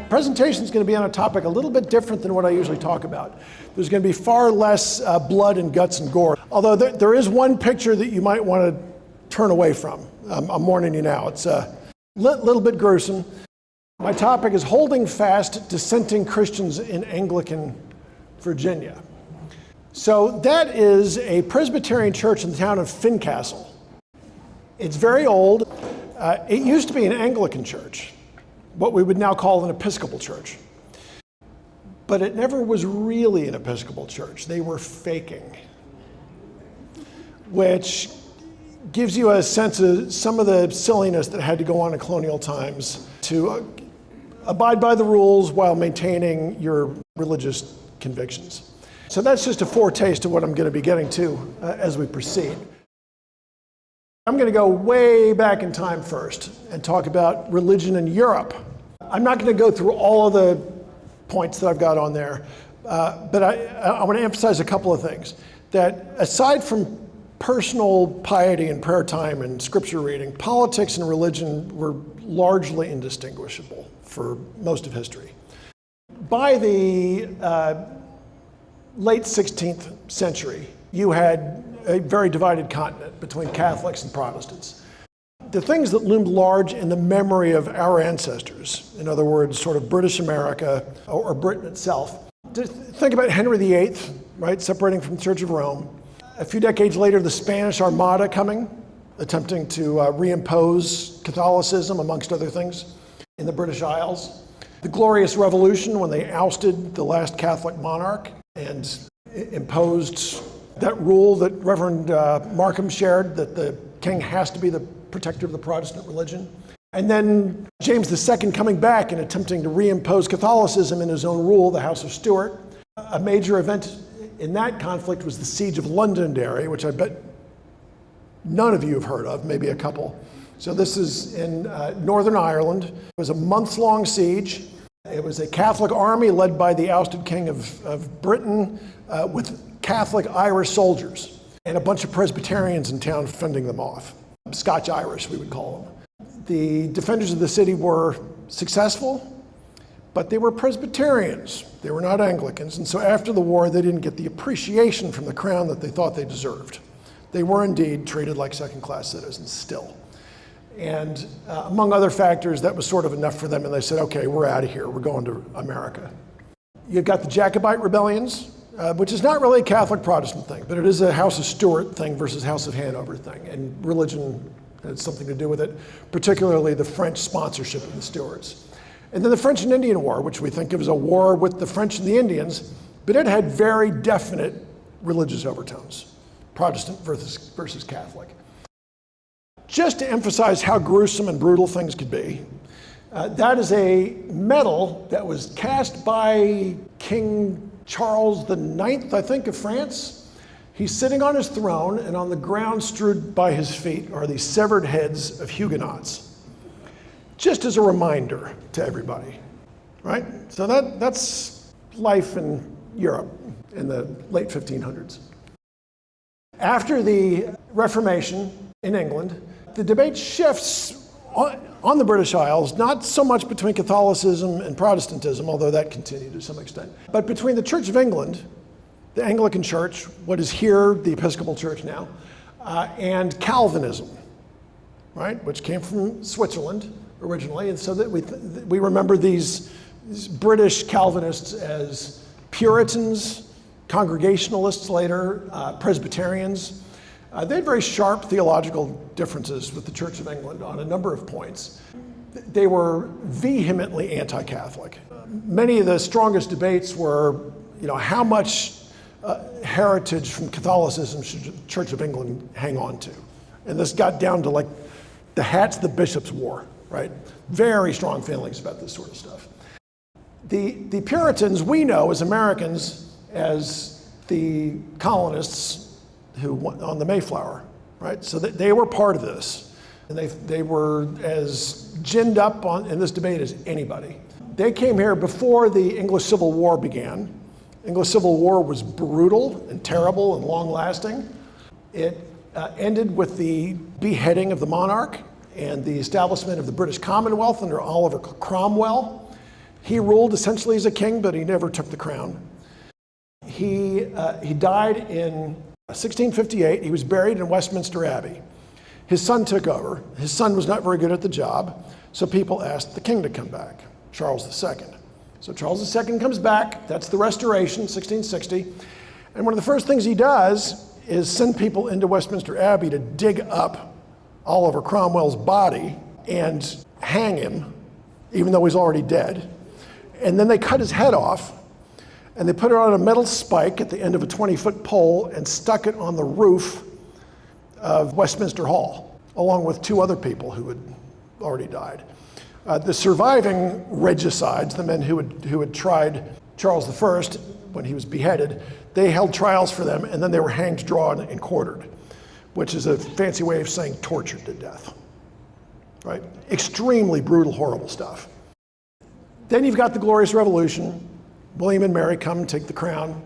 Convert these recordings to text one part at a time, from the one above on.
presentation is going to be on a topic a little bit different than what I usually talk about. There's going to be far less blood and guts and gore. Although there is one picture that you might want to turn away from. I'm warning you now. It's a little bit gruesome. My topic is holding fast dissenting Christians in Anglican Virginia. So that is a Presbyterian church in the town of Fincastle. It's very old. It used to be an Anglican church, what we would now call an Episcopal church. But it never was really an Episcopal church. They were faking, which gives you a sense of some of the silliness that had to go on in colonial times to abide by the rules while maintaining your religious convictions. So that's just a foretaste of what I'm going to be getting to as we proceed. I'm going to go way back in time first and talk about religion in Europe. I'm not going to go through all of the points that I've got on there, but I want to emphasize a couple of things. That aside from personal piety and prayer time and scripture reading, politics and religion were largely indistinguishable for most of history. By the late 16th century, you had a very divided continent between Catholics and Protestants. The things that loomed large in the memory of our ancestors, in other words, sort of British America or Britain itself, think about Henry VIII, right, separating from the Church of Rome. A few decades later, the Spanish Armada coming, attempting to reimpose Catholicism, amongst other things, in the British Isles. The Glorious Revolution, when they ousted the last Catholic monarch and imposed that rule that Reverend Markham shared, that the king has to be the protector of the Protestant religion. And then James II coming back and attempting to reimpose Catholicism in his own rule, the House of Stuart. A major event in that conflict was the Siege of Londonderry, which I bet none of you have heard of, maybe a couple. So this is in Northern Ireland. It was a month-long siege. It was a Catholic army led by the ousted king of Britain with Catholic Irish soldiers and a bunch of Presbyterians in town fending them off. Scotch-Irish, we would call them. The defenders of the city were successful, but they were Presbyterians. They were not Anglicans, and so after the war, they didn't get the appreciation from the crown that they thought they deserved. They were indeed treated like second-class citizens still. And among other factors, that was sort of enough for them, and they said, okay, we're out of here, we're going to America. You've got the Jacobite rebellions, which is not really a Catholic Protestant thing, but it is a House of Stuart thing versus House of Hanover thing, and religion had something to do with it, particularly the French sponsorship of the Stuarts. And then the French and Indian War, which we think of as a war with the French and the Indians, but it had very definite religious overtones, Protestant versus Catholic. Just to emphasize how gruesome and brutal things could be, that is a medal that was cast by King Charles IX, I think, of France. He's sitting on his throne, and on the ground strewed by his feet are these severed heads of Huguenots. Just as a reminder to everybody, right? So that's life in Europe in the late 1500s. After the Reformation in England, the debate shifts on the British Isles, not so much between Catholicism and Protestantism, although that continued to some extent, but between the Church of England, the Anglican Church, what is here the Episcopal Church now, and Calvinism, right, which came from Switzerland originally, and so that we remember these British Calvinists as Puritans, Congregationalists later, Presbyterians. They had very sharp theological differences with the Church of England on a number of points. They were vehemently anti-Catholic. Many of the strongest debates were, how much heritage from Catholicism should the Church of England hang on to? And this got down to like the hats the bishops wore, right? Very strong feelings about this sort of stuff. The Puritans we know as Americans as the colonists who on the Mayflower, right? So they were part of this, and they were as ginned up in this debate as anybody. They came here before the English Civil War began. English Civil War was brutal and terrible and long-lasting. It ended with the beheading of the monarch and the establishment of the British Commonwealth under Oliver Cromwell. He ruled essentially as a king, but he never took the crown. He died in 1658. He was buried in Westminster Abbey. His son took over. His son was not very good at the job, so people asked the king to come back, Charles II. So Charles II comes back. That's the Restoration, 1660. And one of the first things he does is send people into Westminster Abbey to dig up Oliver Cromwell's body and hang him, even though he's already dead. And then they cut his head off, and they put it on a metal spike at the end of a 20-foot pole and stuck it on the roof of Westminster Hall, along with two other people who had already died. The surviving regicides, the men who had tried Charles I when he was beheaded, they held trials for them, and then they were hanged, drawn, and quartered, which is a fancy way of saying tortured to death, right? Extremely brutal, horrible stuff. Then you've got the Glorious Revolution. William and Mary come and take the crown.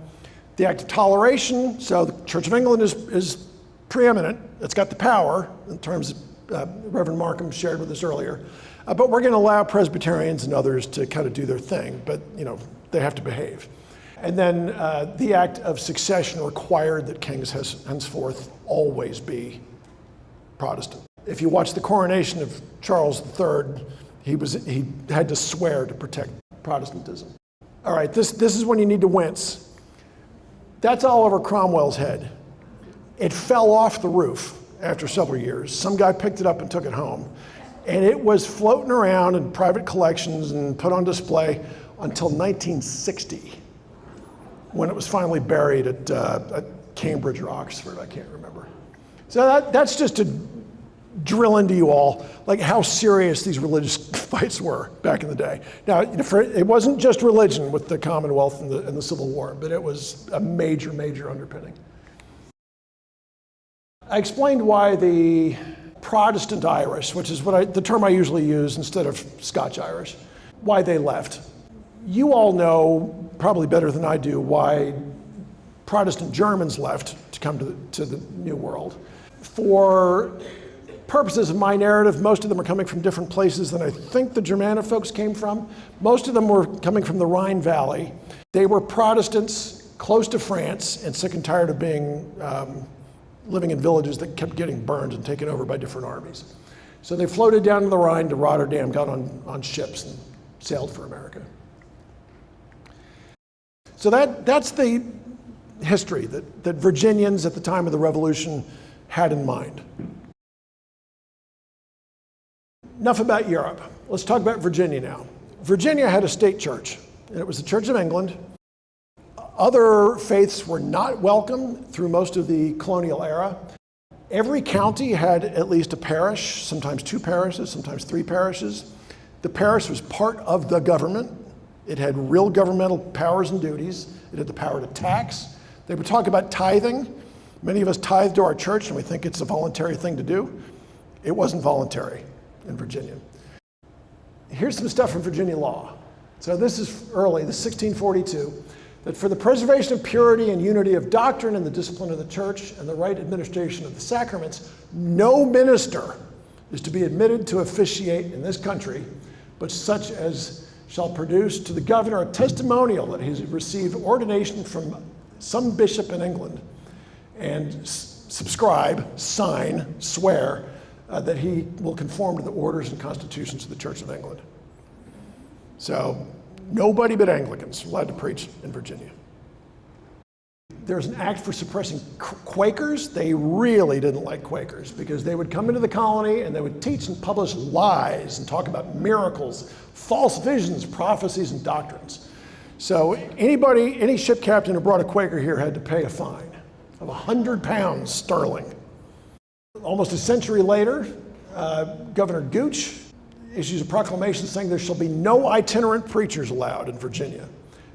The Act of Toleration, so the Church of England is preeminent. It's got the power in terms of Reverend Markham shared with us earlier. But we're going to allow Presbyterians and others to kind of do their thing, but they have to behave. And then the Act of Succession required that kings henceforth always be Protestant. If you watch the coronation of Charles III, he had to swear to protect Protestantism. All right, this is when you need to wince. That's Oliver Cromwell's head. It fell off the roof after several years. Some guy picked it up and took it home. And it was floating around in private collections and put on display until 1960, when it was finally buried at Cambridge or Oxford, I can't remember. So that's just to drill into you all, like how serious these religious fights were back in the day. Now, it wasn't just religion with the Commonwealth and the Civil War, but it was a major, major underpinning. I explained why the Protestant Irish, which is the term I usually use instead of Scotch Irish, why they left. You all know, probably better than I do, why Protestant Germans left to come to the New World. For purposes of my narrative, most of them are coming from different places than I think the Germanic folks came from. Most of them were coming from the Rhine Valley. They were Protestants close to France and sick and tired of living in villages that kept getting burned and taken over by different armies. So they floated down to the Rhine to Rotterdam, got on ships and sailed for America. So that's the history that Virginians at the time of the Revolution had in mind. Enough about Europe. Let's talk about Virginia now. Virginia had a state church, and it was the Church of England. Other faiths were not welcome through most of the colonial era. Every county had at least a parish, sometimes two parishes, sometimes three parishes. The parish was part of the government. It had real governmental powers and duties. It had the power to tax. They would talk about tithing. Many of us tithe to our church and we think it's a voluntary thing to do. It wasn't voluntary in Virginia. Here's some stuff from Virginia law. So this is early, this is 1642, that for the preservation of purity and unity of doctrine and the discipline of the church and the right administration of the sacraments, no minister is to be admitted to officiate in this country, but such as shall produce to the governor a testimonial that he has received ordination from some bishop in England and subscribe, sign, swear that he will conform to the orders and constitutions of the Church of England. So nobody but Anglicans allowed to preach in Virginia. There's an act for suppressing Quakers. They really didn't like Quakers because they would come into the colony and they would teach and publish lies and talk about miracles, false visions, prophecies, and doctrines. So any ship captain who brought a Quaker here had to pay a fine of 100 pounds sterling. Almost a century later, Governor Gooch issues a proclamation saying there shall be no itinerant preachers allowed in Virginia.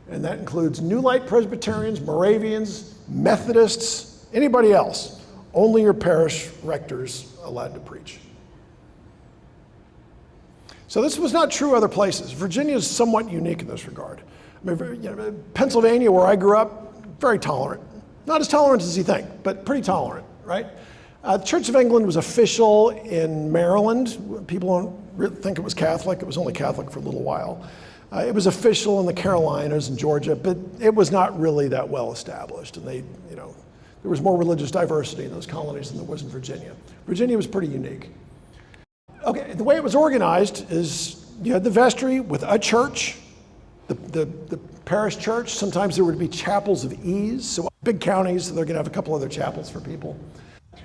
And that includes New Light Presbyterians, Moravians, Methodists, anybody else. Only your parish rectors allowed to preach. So this was not true other places. Virginia is somewhat unique in this regard. I mean, Pennsylvania, where I grew up, very tolerant. Not as tolerant as you think, but pretty tolerant, right? The Church of England was official in Maryland. People don't think it was Catholic. It was only Catholic for a little while. It was official in the Carolinas and Georgia, but it was not really that well established. And there was more religious diversity in those colonies than there was in Virginia. Virginia was pretty unique. Okay, the way it was organized is you had the vestry with a church, the parish church. Sometimes there would be chapels of ease. So big counties, so they're going to have a couple other chapels for people.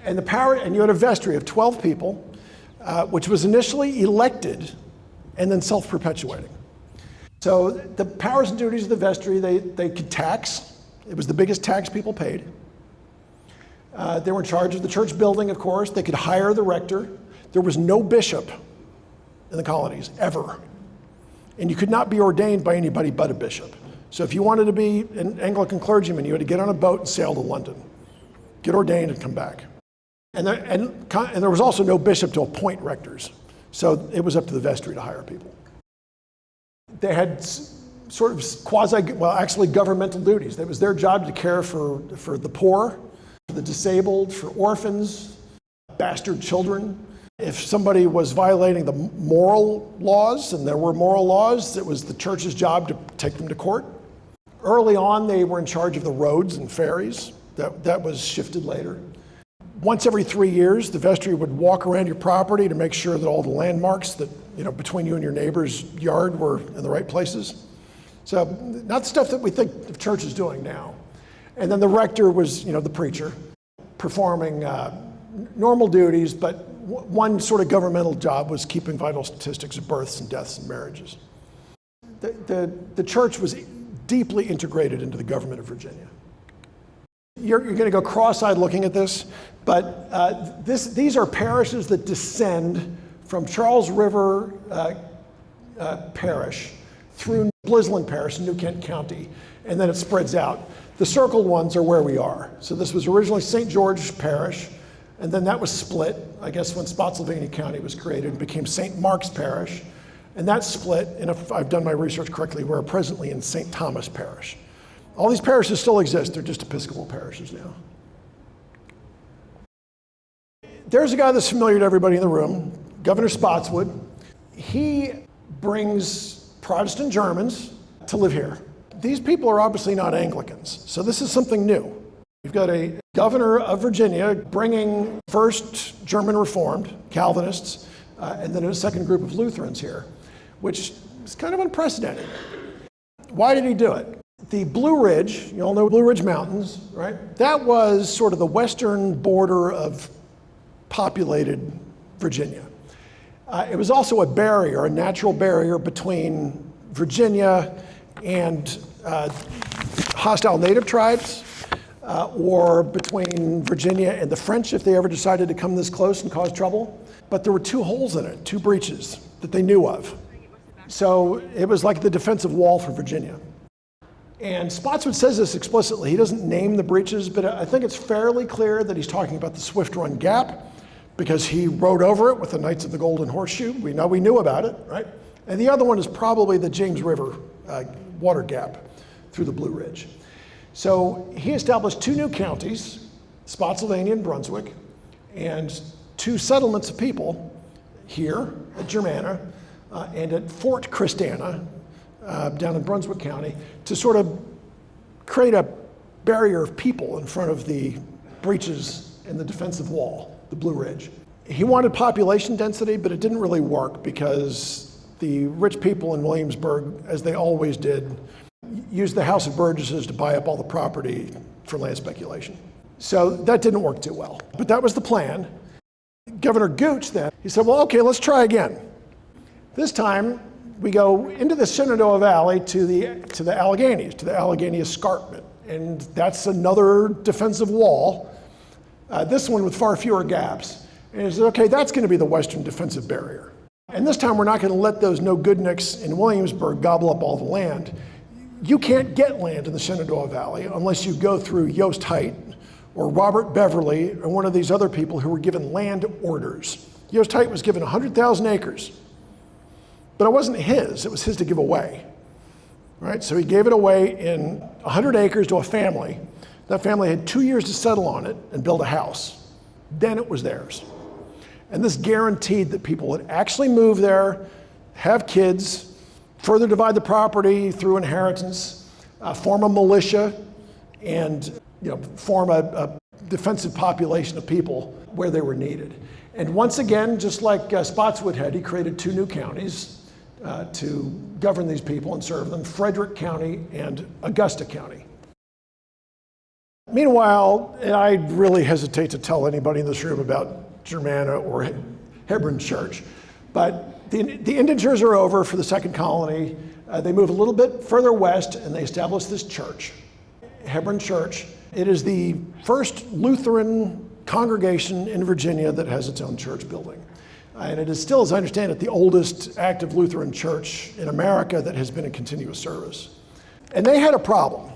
And you had a vestry of 12 people, which was initially elected and then self-perpetuating. So the powers and duties of the vestry, they could tax. It was the biggest tax people paid. They were in charge of the church building, of course. They could hire the rector. There was no bishop in the colonies, ever. And you could not be ordained by anybody but a bishop. So if you wanted to be an Anglican clergyman, you had to get on a boat and sail to London, get ordained and come back. And there was also no bishop to appoint rectors. So it was up to the vestry to hire people. They had sort of actually governmental duties. It was their job to care for the poor, for the disabled, for orphans, bastard children. If somebody was violating the moral laws, and there were moral laws, it was the church's job to take them to court. Early on, they were in charge of the roads and ferries. That was shifted later. Once every 3 years, the vestry would walk around your property to make sure that all the landmarks that, between you and your neighbor's yard were in the right places. So not the stuff that we think of churches doing now. And then the rector was, the preacher, performing normal duties, but one sort of governmental job was keeping vital statistics of births and deaths and marriages. The church was deeply integrated into the government of Virginia. You're going to go cross-eyed looking at this, but these are parishes that descend from Charles River Parish through Blisland Parish in New Kent County, and then it spreads out. The circled ones are where we are. So this was originally St. George Parish, and then that was split, I guess, when Spotsylvania County was created and became St. Mark's Parish. And that split, and if I've done my research correctly, we're presently in St. Thomas Parish. All these parishes still exist, they're just Episcopal parishes now. There's a guy that's familiar to everybody in the room, Governor Spotswood. He brings Protestant Germans to live here. These people are obviously not Anglicans, so this is something new. You've got a governor of Virginia bringing first German Reformed, Calvinists, and then a second group of Lutherans here, which is kind of unprecedented. Why did he do it? The Blue Ridge, you all know Blue Ridge Mountains, right? That was sort of the western border of populated Virginia. It was also a barrier, a natural barrier between Virginia and hostile native tribes, or between Virginia and the French if they ever decided to come this close and cause trouble. But there were two holes in it, two breaches that they knew of. So it was like the defensive wall for Virginia. And Spotswood says this explicitly. He doesn't name the breaches, but I think it's fairly clear that he's talking about the Swift Run Gap, because he rode over it with the Knights of the Golden Horseshoe. We knew about it, right? And the other one is probably the James River water gap through the Blue Ridge. So he established two new counties, Spotsylvania and Brunswick, and two settlements of people here at Germanna and at Fort Christiana down in Brunswick County to sort of create a barrier of people in front of the breaches in the defensive wall, the Blue Ridge. He wanted population density, but it didn't really work because the rich people in Williamsburg, as they always did, used the House of Burgesses to buy up all the property for land speculation. So that didn't work too well, but that was the plan. Governor Gooch then, he said, well, okay, let's try again. This time we go into the Shenandoah Valley to the Allegheny Escarpment, and that's another defensive wall, this one with far fewer gaps. And he said, okay, that's gonna be the western defensive barrier. And this time we're not gonna let those no-goodniks in Williamsburg gobble up all the land. You can't get land in the Shenandoah Valley unless you go through Yost Height or Robert Beverly or one of these other people who were given land orders. Yost Height was given 100,000 acres, but it wasn't his, it was his to give away, right? So he gave it away in 100 acres to a family. That family had 2 years to settle on it and build a house. Then it was theirs. And this guaranteed that people would actually move there, have kids, further divide the property through inheritance, form a militia, and form a defensive population of people where they were needed. And once again, just like Spotswood had, he created 2 new counties to govern these people and serve them, Frederick County and Augusta County. Meanwhile, and I really hesitate to tell anybody in this room about Germanna or Hebron Church, but the indentures are over for the second colony. They move a little bit further west and they establish this church, Hebron Church. It is the first Lutheran congregation in Virginia that has its own church building. And it is still, as I understand it, the oldest active Lutheran church in America that has been in continuous service. And they had a problem,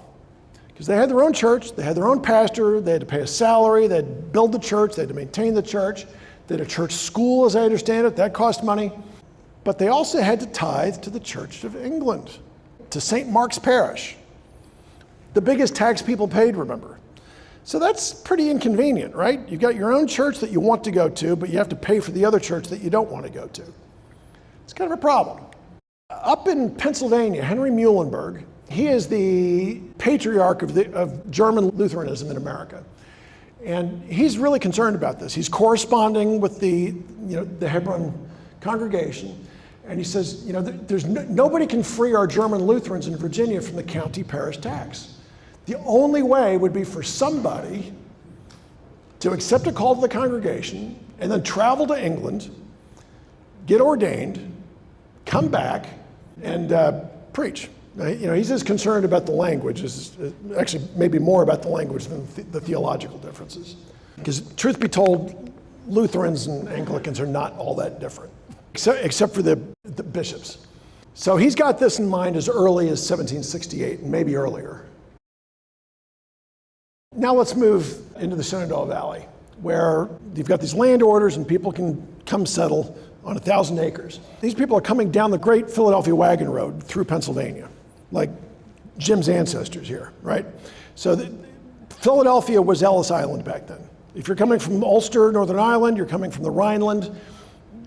because they had their own church, they had their own pastor, they had to pay a salary, they had to build the church, they had to maintain the church, they had a church school, as I understand it, that cost money. But they also had to tithe to the Church of England, to St. Mark's Parish, the biggest tax people paid, remember. So that's pretty inconvenient, right? You've got your own church that you want to go to, but you have to pay for the other church that you don't want to go to. It's kind of a problem. Up in Pennsylvania, Henry Muhlenberg, he is the patriarch of German Lutheranism in America. And he's really concerned about this. He's corresponding with the Hebron congregation. And he says, nobody can free our German Lutherans in Virginia from the county parish tax. The only way would be for somebody to accept a call to the congregation and then travel to England, get ordained, come back, and preach. He's as concerned about the language, actually maybe more about the language than the theological differences. Because truth be told, Lutherans and Anglicans are not all that different, except for the bishops. So he's got this in mind as early as 1768, and maybe earlier. Now let's move into the Shenandoah Valley, where you've got these land orders and people can come settle on 1,000 acres. These people are coming down the great Philadelphia wagon road through Pennsylvania, like Jim's ancestors here, right? So Philadelphia was Ellis Island back then. If you're coming from Ulster, Northern Ireland, you're coming from the Rhineland,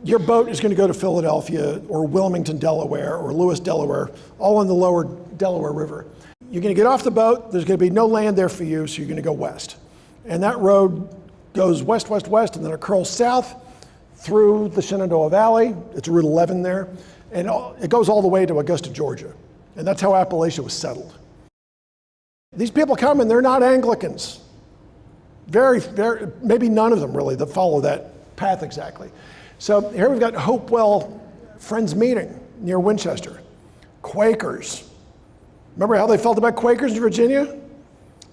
your boat is going to go to Philadelphia or Wilmington, Delaware, or Lewis, Delaware, all in the lower Delaware River. You're going to get off the boat, there's going to be no land there for you, so you're going to go west. And that road goes west, west, west, and then it curls south through the Shenandoah Valley. It's Route 11 there. And it goes all the way to Augusta, Georgia. And that's how Appalachia was settled. These people come and they're not Anglicans. Maybe none of them really that follow that path exactly. So here we've got Hopewell Friends Meeting near Winchester. Quakers. Remember how they felt about Quakers in Virginia?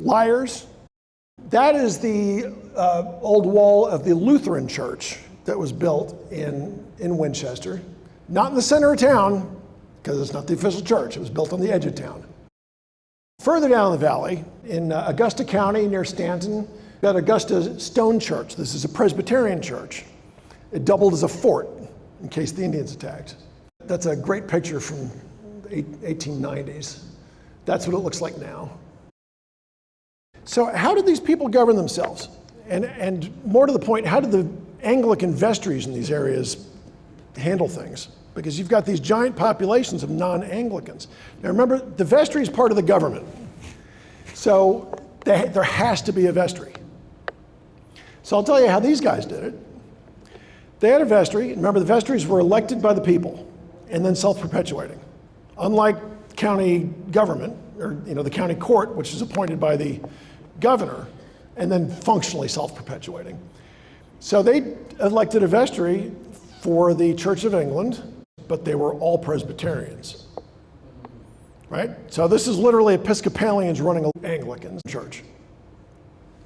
Liars. That is the old wall of the Lutheran church that was built in Winchester. Not in the center of town, because it's not the official church. It was built on the edge of town. Further down the valley, in Augusta County near Stanton, we've got Augusta Stone Church. This is a Presbyterian church. It doubled as a fort in case the Indians attacked. That's a great picture from the 1890s. That's what it looks like now. So how did these people govern themselves? And more to the point, how did the Anglican vestries in these areas handle things? Because you've got these giant populations of non-Anglicans. Now remember, the vestry is part of the government. So there has to be a vestry. So I'll tell you how these guys did it. They had a vestry. Remember, the vestries were elected by the people and then self-perpetuating. Unlike county government, or the county court, which is appointed by the governor, and then functionally self-perpetuating. So they elected a vestry for the Church of England, but they were all Presbyterians, right? So this is literally Episcopalians running an Anglican church,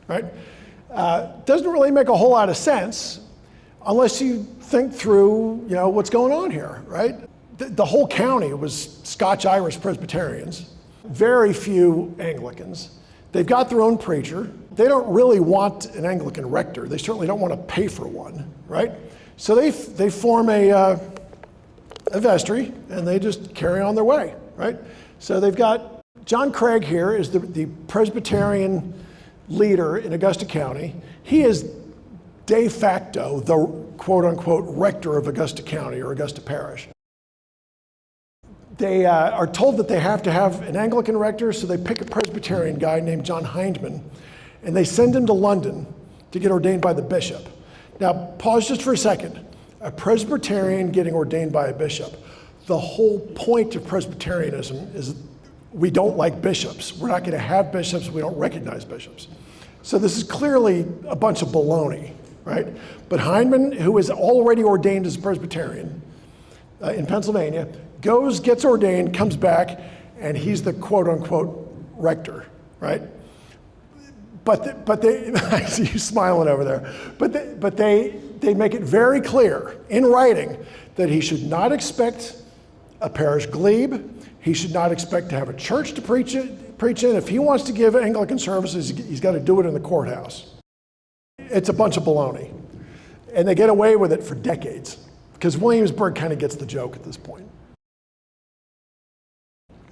right? Doesn't really make a whole lot of sense unless you think through, what's going on here, right? The whole county was Scotch-Irish Presbyterians, very few Anglicans. They've got their own preacher. They don't really want an Anglican rector. They certainly don't want to pay for one, right? So they form a vestry and they just carry on their way, right? So they've got John Craig here is the Presbyterian leader in Augusta County. He is de facto the quote unquote rector of Augusta County or Augusta Parish. They are told that they have to have an Anglican rector, so they pick a Presbyterian guy named John Hindman, and they send him to London to get ordained by the bishop. Now, pause just for a second. A Presbyterian getting ordained by a bishop. The whole point of Presbyterianism is we don't like bishops. We're not going to have bishops. We don't recognize bishops. So this is clearly a bunch of baloney, right? But Hindman, who is already ordained as a Presbyterian in Pennsylvania, goes, gets ordained, comes back, and he's the quote-unquote rector, right? But they I see you smiling over there. But they make it very clear in writing that he should not expect a parish glebe. He should not expect to have a church to preach in. If he wants to give Anglican services, he's got to do it in the courthouse. It's a bunch of baloney. And they get away with it for decades, because Williamsburg kind of gets the joke at this point.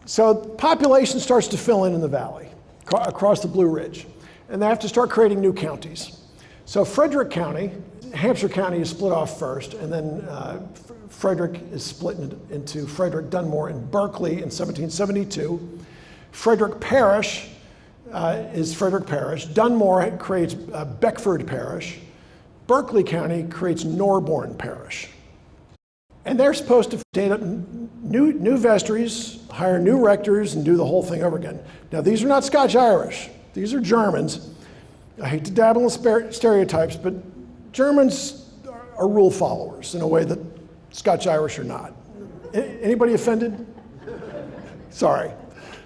So population starts to fill in the valley, across the Blue Ridge, and they have to start creating new counties. So Frederick County, Hampshire County is split off first, and then Frederick is split into Frederick, Dunmore, and Berkeley in 1772. Frederick Parish is Frederick Parish. Dunmore creates Beckford Parish. Berkeley County creates Norborne Parish. And they're supposed to date up new vestries, hire new rectors, and do the whole thing over again. Now, these are not Scotch-Irish. These are Germans. I hate to dabble in stereotypes, but Germans are rule followers in a way that Scotch-Irish are not. Anybody offended? Sorry.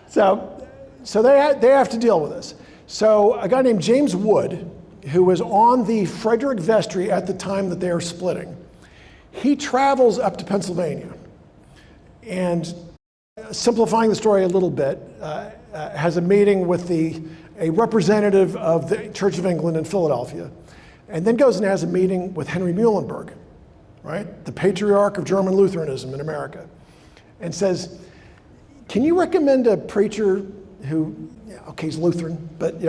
So they have to deal with this. So a guy named James Wood, who was on the Frederick vestry at the time that they are splitting, he travels up to Pennsylvania and, simplifying the story a little bit, has a meeting with a representative of the Church of England in Philadelphia, and then goes and has a meeting with Henry Muhlenberg, right, the patriarch of German Lutheranism in America, and says, can you recommend a preacher who, okay, he's Lutheran, but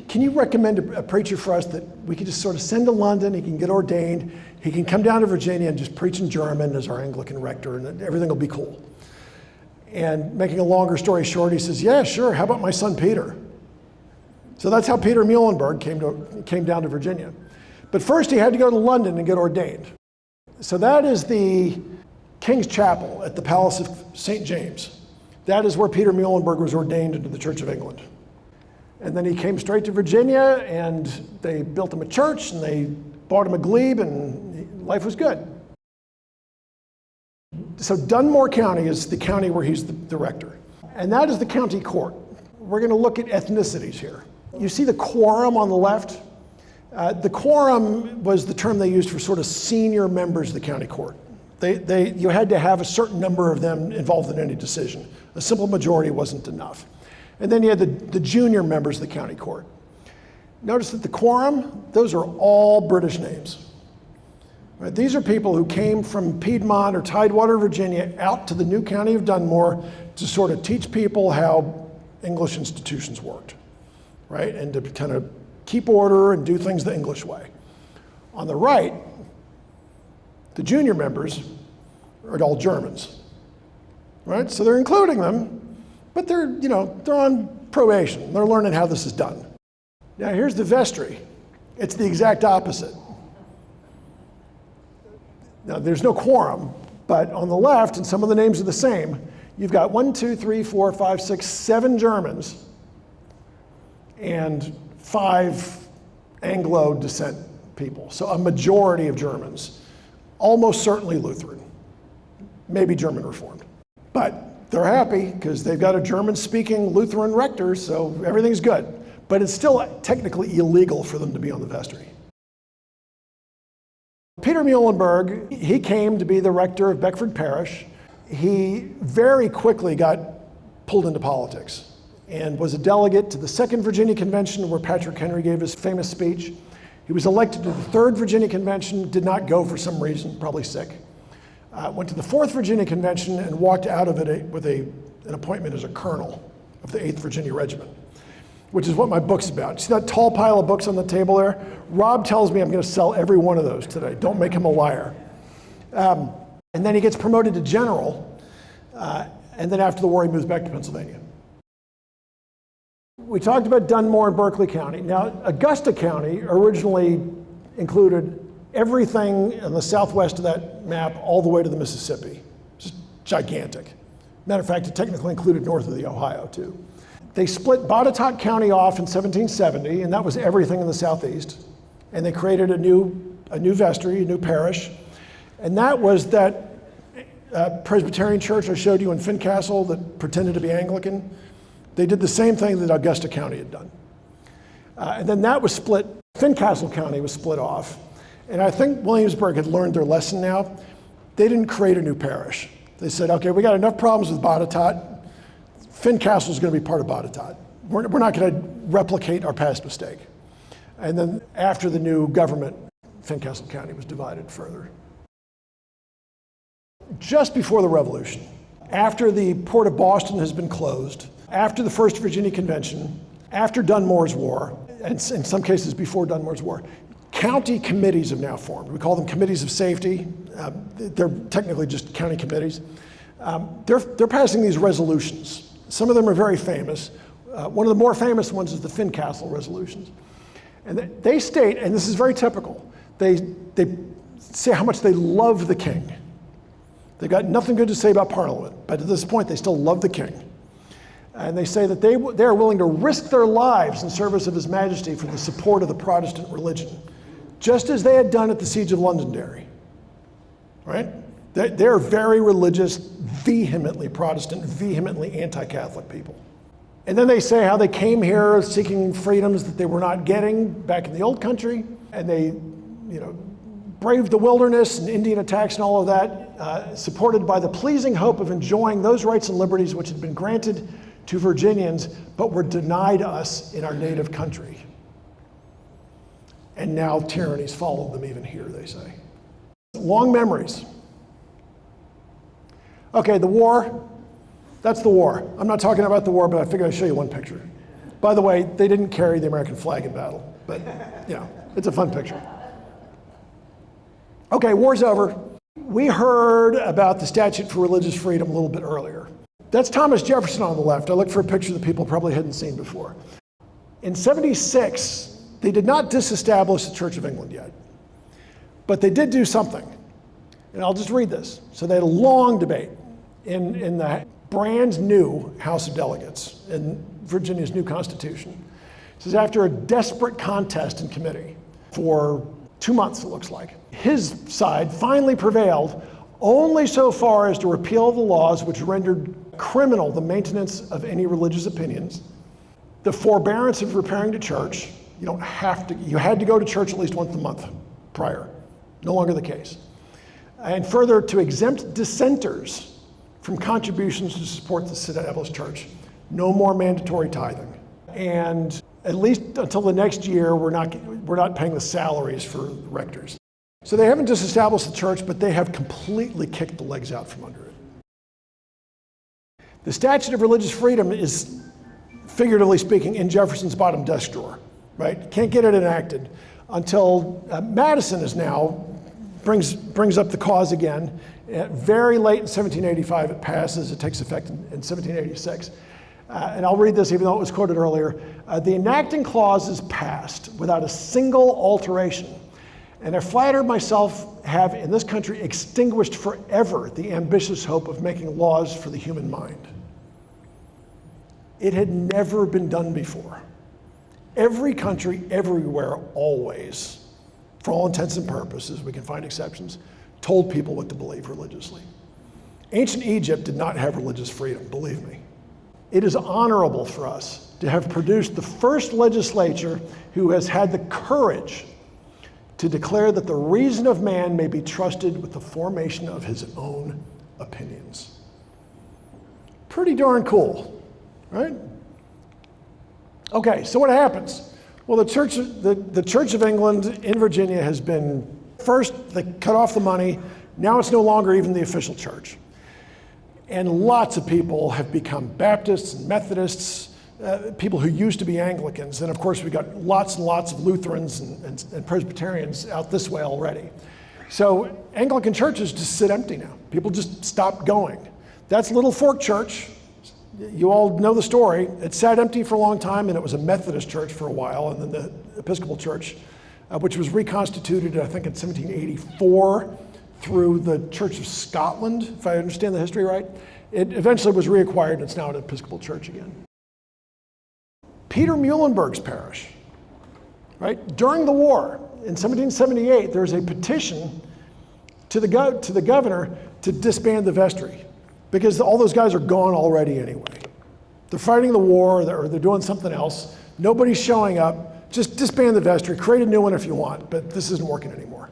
can you recommend a preacher for us that we could just sort of send to London, he can get ordained, he can come down to Virginia and just preach in German as our Anglican rector, and everything will be cool. And making a longer story short, he says, yeah, sure, how about my son Peter? So that's how Peter Muhlenberg came down to Virginia. But first he had to go to London and get ordained. So that is the King's Chapel at the Palace of St. James. That is where Peter Muhlenberg was ordained into the Church of England. And then he came straight to Virginia, and they built him a church, and they bought him a glebe, and life was good. So Dunmore County is the county where he's the rector. And that is the county court. We're going to look at ethnicities here. You see the quorum on the left? The quorum was the term they used for sort of senior members of the county court. You had to have a certain number of them involved in any decision. A simple majority wasn't enough. And then you had the junior members of the county court. Notice that the quorum, those are all British names. Right? These are people who came from Piedmont or Tidewater, Virginia, out to the new county of Dunmore to sort of teach people how English institutions worked, right? And to kind of keep order and do things the English way. On the right, the junior members are all Germans, right? So they're including them, but they're on probation. They're learning how this is done. Now here's the vestry. It's the exact opposite. Now there's no quorum, but on the left, and some of the names are the same, you've got 1, 2, 3, 4, 5, 6, 7 Germans and 5 Anglo descent people. So a majority of Germans, almost certainly Lutheran, maybe German Reformed. But they're happy because they've got a German-speaking Lutheran rector, so everything's good. But it's still technically illegal for them to be on the vestry. Peter Muhlenberg, he came to be the rector of Beckford Parish. He very quickly got pulled into politics and was a delegate to the Second Virginia Convention where Patrick Henry gave his famous speech. He was elected to the Third Virginia Convention, did not go for some reason, probably sick. Went to the Fourth Virginia Convention and walked out of it with an appointment as a colonel of the 8th Virginia Regiment, which is what my book's about. See that tall pile of books on the table there? Rob tells me I'm going to sell every one of those today. Don't make him a liar. And then he gets promoted to general And then after the war, he moves back to Pennsylvania. We talked about Dunmore and Berkeley County. Now, Augusta County originally included everything in the southwest of that map all the way to the Mississippi. Just gigantic. Matter of fact, it technically included north of the Ohio, too. They split Botetourt County off in 1770, and that was everything in the southeast. And they created a new vestry, a new parish. And that was that Presbyterian church I showed you in Fincastle that pretended to be Anglican. They did the same thing that Augusta County had done. And then that was split, Fincastle County was split off. And I think Williamsburg had learned their lesson now. They didn't create a new parish. They said, okay, we got enough problems with Botetourt. Fincastle is going to be part of Botetourt. We're not going to replicate our past mistake. And then after the new government, Fincastle County was divided further. Just before the Revolution, after the port of Boston has been closed, after the First Virginia Convention, after Dunmore's War, and in some cases before Dunmore's War, county committees have now formed. We call them committees of safety. They're technically just county committees. They're passing these resolutions. Some of them are very famous. One of the more famous ones is the Fincastle resolutions. And they state, and this is very typical, they say how much they love the king. They've got nothing good to say about Parliament, but at this point they still love the king. And they say that they are willing to risk their lives in service of His Majesty for the support of the Protestant religion, just as they had done at the Siege of Londonderry, right? They're very religious, vehemently Protestant, vehemently anti-Catholic people. And then they say how they came here seeking freedoms that they were not getting back in the old country, and they, braved the wilderness and Indian attacks and all of that, supported by the pleasing hope of enjoying those rights and liberties which had been granted to Virginians, but were denied us in our native country. And now tyrannies followed them even here, they say. Long memories. Okay, the war, that's the war. I'm not talking about the war, but I figured I'd show you one picture. By the way, they didn't carry the American flag in battle, but it's a fun picture. Okay, war's over. We heard about the Statute for Religious Freedom a little bit earlier. That's Thomas Jefferson on the left. I looked for a picture that people probably hadn't seen before. In 76, they did not disestablish the Church of England yet, but they did do something. And I'll just read this. So they had a long debate in the brand new House of Delegates in Virginia's new Constitution. It says, after a desperate contest in committee for 2 months, it looks like, his side finally prevailed only so far as to repeal the laws which rendered criminal the maintenance of any religious opinions, the forbearance of repairing to church. You had to go to church at least once a month prior. No longer the case. And further, to exempt dissenters from contributions to support the established church. No more mandatory tithing. And at least until the next year, we're not paying the salaries for rectors. So they haven't disestablished the church, but they have completely kicked the legs out from under it. The Statute of Religious Freedom is, figuratively speaking, in Jefferson's bottom desk drawer, right? Can't get it enacted until Madison is now brings up the cause again. Very late in 1785 it passes. It takes effect in 1786. And I'll read this even though it was quoted earlier. The enacting clause is passed without a single alteration. And I flatter myself have in this country extinguished forever the ambitious hope of making laws for the human mind. It had never been done before. Every country, everywhere, always, for all intents and purposes, we can find exceptions, told people what to believe religiously. Ancient Egypt did not have religious freedom, believe me. It is honorable for us to have produced the first legislature who has had the courage to declare that the reason of man may be trusted with the formation of his own opinions. Pretty darn cool, right? Okay, so what happens? Well, the Church of England in Virginia has been, first they cut off the money, now it's no longer even the official church. And lots of people have become Baptists and Methodists, people who used to be Anglicans. And of course, we've got lots and lots of Lutherans and Presbyterians out this way already. So Anglican churches just sit empty now. People just stop going. That's Little Fork Church. You all know the story. It sat empty for a long time, and it was a Methodist church for a while, and then the Episcopal Church, which was reconstituted, I think, in 1784 through the Church of Scotland, if I understand the history right. It eventually was reacquired, and it's now an Episcopal church again. Peter Muhlenberg's parish, right? During the war, in 1778, there was a petition to the governor to disband the vestry, because all those guys are gone already anyway. They're fighting the war, or they're doing something else. Nobody's showing up. Just disband the vestry, create a new one if you want, but this isn't working anymore.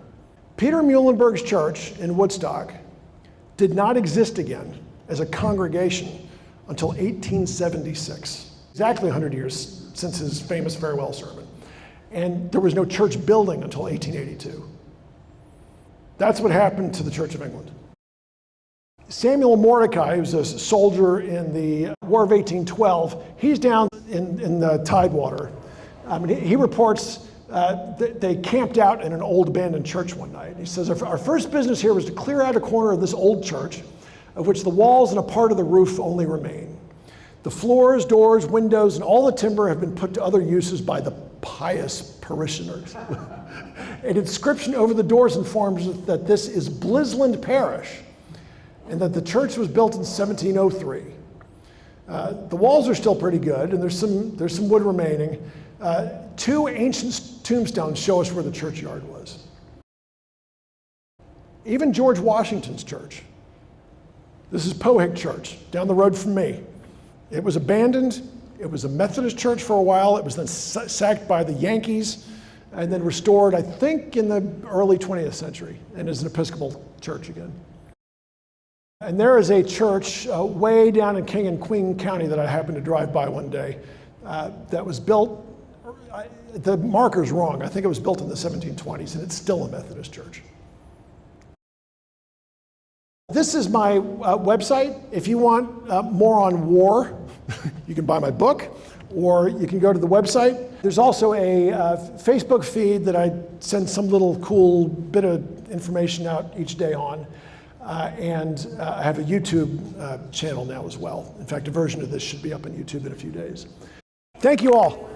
Peter Muhlenberg's church in Woodstock did not exist again as a congregation until 1876, exactly 100 years since his famous farewell sermon. And there was no church building until 1882. That's what happened to the Church of England. Samuel Mordecai, who's a soldier in the War of 1812, he's down in the Tidewater. He reports that they camped out in an old abandoned church one night. He says, our first business here was to clear out a corner of this old church, of which the walls and a part of the roof only remain. The floors, doors, windows, and all the timber have been put to other uses by the pious parishioners. An inscription over the doors informs us that this is Blisland Parish, and that the church was built in 1703. The walls are still pretty good, and there's some wood remaining. Two ancient tombstones show us where the churchyard was. Even George Washington's church. This is Pohick Church, down the road from me. It was abandoned. It was a Methodist church for a while. It was then sacked by the Yankees and then restored, I think, in the early 20th century, and is an Episcopal church again. And there is a church way down in King and Queen County that I happened to drive by one day that was built, the marker's wrong, I think it was built in the 1720s, and it's still a Methodist church. This is my website. If you want more on war, you can buy my book, or you can go to the website. There's also a Facebook feed that I send some little cool bit of information out each day on. And I have a YouTube channel now as well. In fact, a version of this should be up on YouTube in a few days. Thank you all.